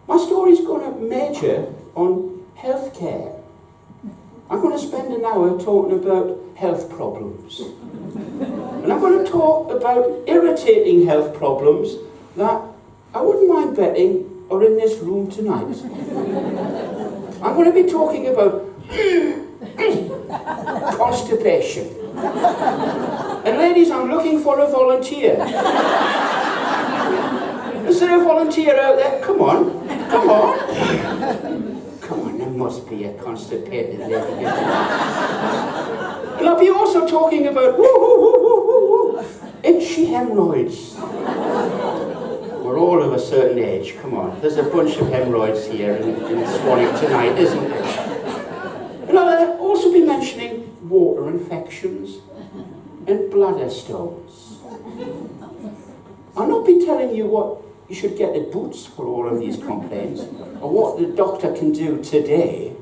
My story's going to major on healthcare. I'm going to spend an hour talking about health problems. And I'm going to talk about irritating health problems that I wouldn't mind betting are in this room tonight. I'm going to be talking about constipation. And ladies, I'm looking for a volunteer. Is there a volunteer out there? Come on. Come on. Come on, there must be a constipated lady. And I'll be also talking about itchy hemorrhoids. We're all of a certain age, come on. There's a bunch of hemorrhoids here in Swanwick tonight, isn't there? And I'll also be mentioning water infections and bladder stones. I'll not be telling you what you should get at Boots for all of these complaints, or what the doctor can do today.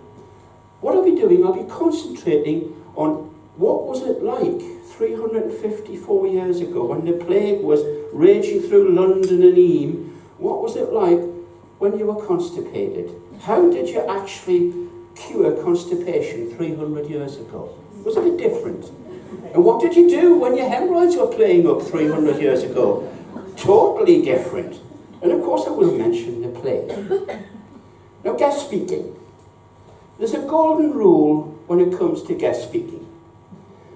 What I'll be doing, I'll be concentrating on what was it like 354 years ago when the plague was raging through London and Eam. What was it like when you were constipated? How did you actually cure constipation 300 years ago? Was it a bit different? And what did you do when your hemorrhoids were playing up 300 years ago? Totally different. And of course I will mention the plague. Now, guest speaking. There's a golden rule when it comes to guest speaking.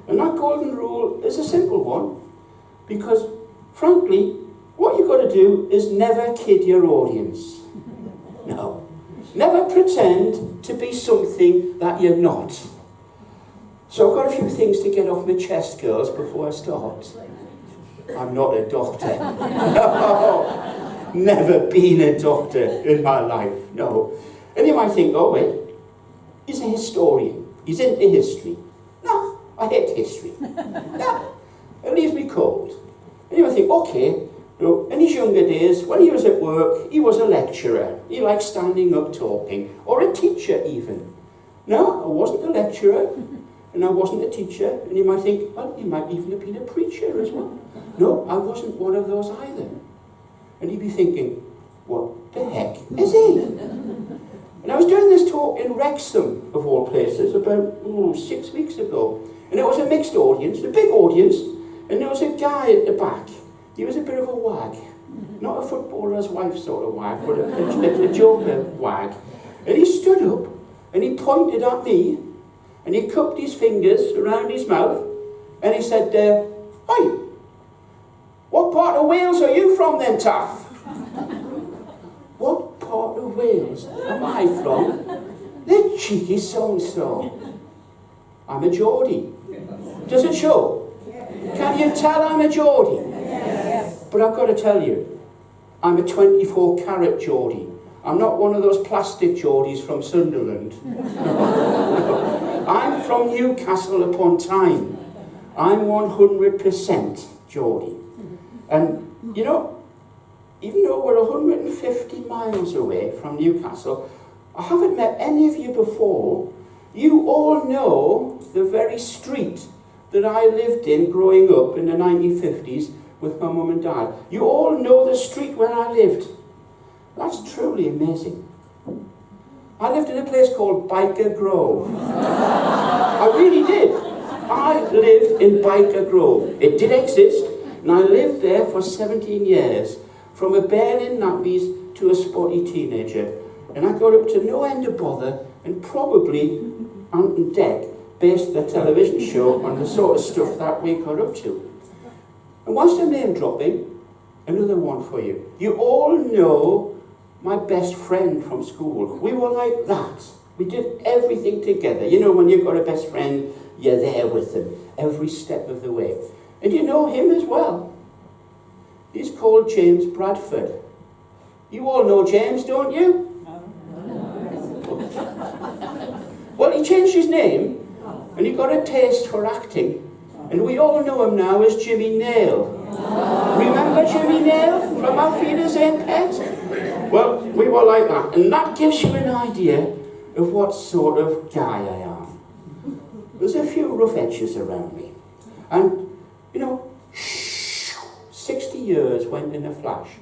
And that golden rule is a simple one, because frankly, what you've got to do is never kid your audience. No. Never pretend to be something that you're not. So I've got a few things to get off my chest, girls, before I start. I'm not a doctor. No. Never been a doctor in my life. No. And you might think, oh wait, he's a historian. He's into history. No, I hate history. No, it leaves me cold. And you might think, okay, in his younger days, when he was at work, he was a lecturer. He liked standing up talking, or a teacher even. No, I wasn't a lecturer, and I wasn't a teacher. And you might think, well, he might even have been a preacher as well. No, I wasn't one of those either. And you'd be thinking, what the heck is he? And I was doing this talk in Wrexham, of all places, about 6 weeks ago. And it was a mixed audience, a big audience, and there was a guy at the back. He was a bit of a wag. Not a footballer's wife sort of wag, but a joker wag. And he stood up, and he pointed at me, and he cupped his fingers around his mouth, and he said, "Oi, what part of Wales are you from then, Taff?" What part of Wales am I from? The cheeky so-and-so. I'm a Geordie. Does it show? Can you tell I'm a Geordie? Yes. But I've got to tell you, I'm a 24-carat Geordie. I'm not one of those plastic Geordies from Sunderland. I'm from Newcastle upon Tyne. I'm 100% Geordie. And, you know, even though we're 150 miles away from Newcastle, I haven't met any of you before. You all know the very street that I lived in growing up in the 1950s with my mum and dad. You all know the street where I lived. That's truly amazing. I lived in a place called Byker Grove. I really did. I lived in Byker Grove. It did exist, and I lived there for 17 years, from a bear in nappies to a spotty teenager. And I got up to no end of bother, and probably Ant and Dec based their television show on the sort of stuff that we got up to. And whilst I'm name dropping, another one for you. You all know my best friend from school. We were like that. We did everything together. You know, when you've got a best friend, you're there with them every step of the way. And you know him as well. He's called James Bradford. You all know James, don't you? Well, he changed his name, and he got a taste for acting. And we all know him now as Jimmy Nail. Remember Jimmy Nail from Auf Wiedersehen, Pet? Well, we were like that. And that gives you an idea of what sort of guy I am. There's a few rough edges around me. And, you know, 60 years went in a flash.